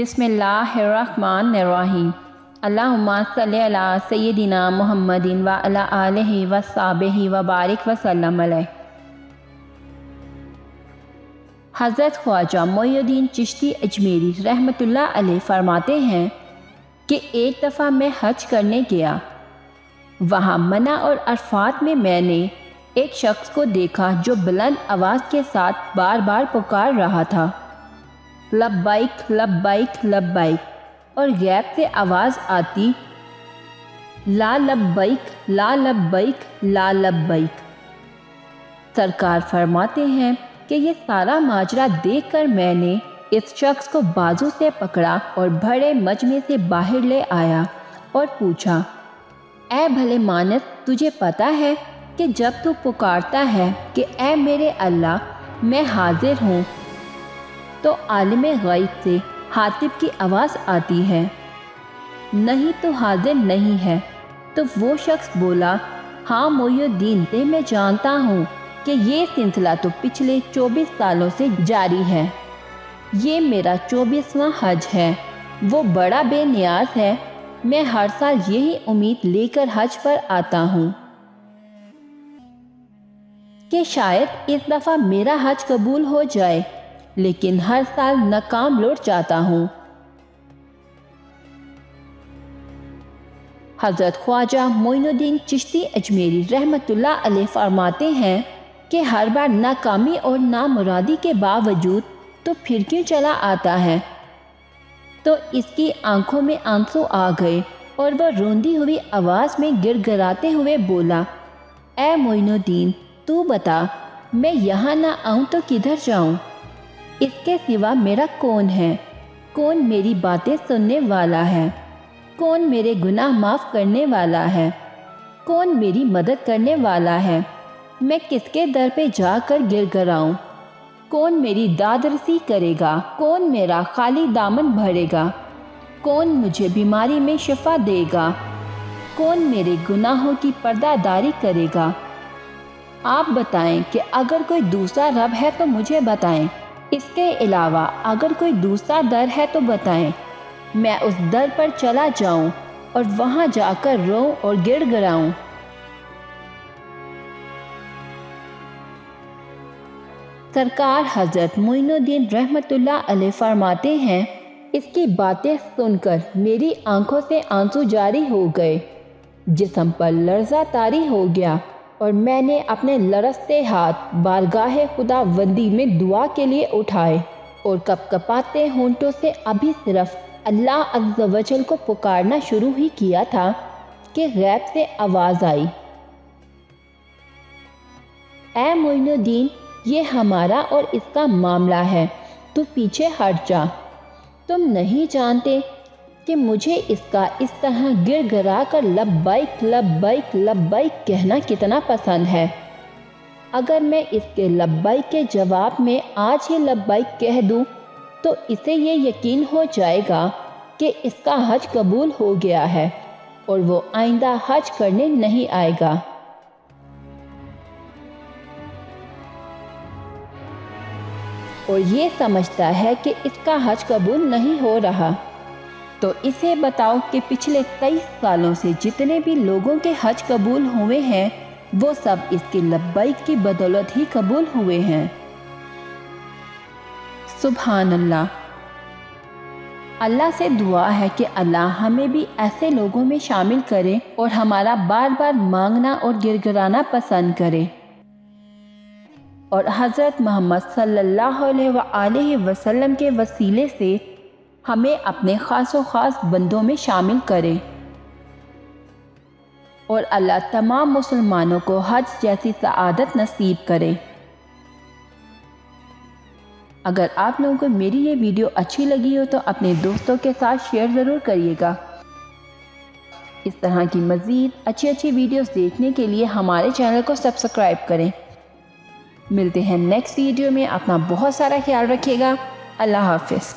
بسم اللہ الرحمن الرحیم۔ اللہم صلی علی سیدنا محمد وعلی آلہ وصحبہ وبارک وسلم علیہ۔ حضرت خواجہ معین الدین چشتی اجمیری رحمۃ اللہ علیہ فرماتے ہیں کہ ایک دفعہ میں حج کرنے گیا۔ وہاں منی اور عرفات میں نے ایک شخص کو دیکھا جو بلند آواز کے ساتھ بار بار پکار رہا تھا، لبیک لبیک لبیک، اور غیب سے آواز آتی، لا لبیک لا لبیک لا لبیک۔ سرکار فرماتے ہیں کہ یہ سارا ماجرا دیکھ کر میں نے اس شخص کو بازو سے پکڑا اور بڑے مجمع سے باہر لے آیا اور پوچھا، اے بھلے مانس، تجھے پتہ ہے کہ جب تو پکارتا ہے کہ اے میرے اللہ میں حاضر ہوں، تو عالم غیب سے حاطب کی آواز آتی ہے، نہیں تو حاضر نہیں ہے۔ تو وہ شخص بولا، ہاں معین الدین سے میں جانتا ہوں کہ یہ سلسلہ تو پچھلے 24 سالوں سے جاری ہے، یہ میرا 24واں حج ہے، وہ بڑا بے نیاز ہے، میں ہر سال یہی امید لے کر حج پر آتا ہوں کہ شاید اس دفعہ میرا حج قبول ہو جائے، لیکن ہر سال ناکام لوٹ جاتا ہوں۔ حضرت خواجہ معین الدین چشتی اجمیری رحمۃ اللہ علیہ فرماتے ہیں کہ ہر بار ناکامی اور نامرادی کے باوجود تو پھر کیوں چلا آتا ہے؟ تو اس کی آنکھوں میں آنسو آ گئے اور وہ روندی ہوئی آواز میں گر گراتے ہوئے بولا، اے معین الدین، تو بتا، میں یہاں نہ آؤں تو کدھر جاؤں؟ اس کے سوا میرا کون ہے؟ کون میری باتیں سننے والا ہے؟ کون میرے گناہ معاف کرنے والا ہے؟ کون میری مدد کرنے والا ہے؟ میں کس کے در پہ جا کر گر گراؤں؟ کون میری داد رسی کرے گا؟ کون میرا خالی دامن بھرے گا؟ کون مجھے بیماری میں شفا دے گا؟ کون میرے گناہوں کی پردہ داری کرے گا؟ آپ بتائیں کہ اگر کوئی دوسرا رب ہے تو مجھے بتائیں، اس کے علاوہ اگر کوئی دوسرا در ہے تو بتائیں، میں اس در پر چلا جاؤں اور وہاں جا کر روؤں اور گڑ گڑاؤں۔ سرکار حضرت معین الدین رحمۃ اللہ علیہ فرماتے ہیں، اس کی باتیں سن کر میری آنکھوں سے آنسو جاری ہو گئے، جسم پر لرزہ طاری ہو گیا، اور میں نے اپنے لرزتے ہاتھ بارگاہ خداوندی میں دعا کے لیے اٹھائے اور کپ کپاتے ہونٹوں سے ابھی صرف اللہ عز و جل کو پکارنا شروع ہی کیا تھا کہ غیب سے آواز آئی، اے معین الدین، یہ ہمارا اور اس کا معاملہ ہے، تو پیچھے ہٹ جا۔ تم نہیں جانتے کہ مجھے اس کا اس طرح گر گرا کر لبیک لبیک لبیک کہنا کتنا پسند ہے۔ اگر میں اس کے لبیک کے جواب میں آج ہی لبیک کہہ دوں تو اسے یہ یقین ہو جائے گا کہ اس کا حج قبول ہو گیا ہے اور وہ آئندہ حج کرنے نہیں آئے گا۔ اور یہ سمجھتا ہے کہ اس کا حج قبول نہیں ہو رہا، تو اسے بتاؤ کہ پچھلے 23 سالوں سے جتنے بھی لوگوں کے حج قبول ہوئے ہیں وہ سب اس کے لبیک کی بدولت ہی قبول ہوئے ہیں۔ سبحان اللہ۔ اللہ سے دعا ہے کہ اللہ ہمیں بھی ایسے لوگوں میں شامل کرے اور ہمارا بار بار مانگنا اور گر گرانا پسند کرے، اور حضرت محمد صلی اللہ علیہ وآلہ وسلم کے وسیلے سے ہمیں اپنے خاص و خاص بندوں میں شامل کرے، اور اللہ تمام مسلمانوں کو حج جیسی سعادت نصیب کرے۔ اگر آپ لوگوں کو میری یہ ویڈیو اچھی لگی ہو تو اپنے دوستوں کے ساتھ شیئر ضرور کریے گا۔ اس طرح کی مزید اچھی ویڈیوز دیکھنے کے لیے ہمارے چینل کو سبسکرائب کریں۔ ملتے ہیں نیکسٹ ویڈیو میں، اپنا بہت سارا خیال رکھیے گا۔ اللہ حافظ۔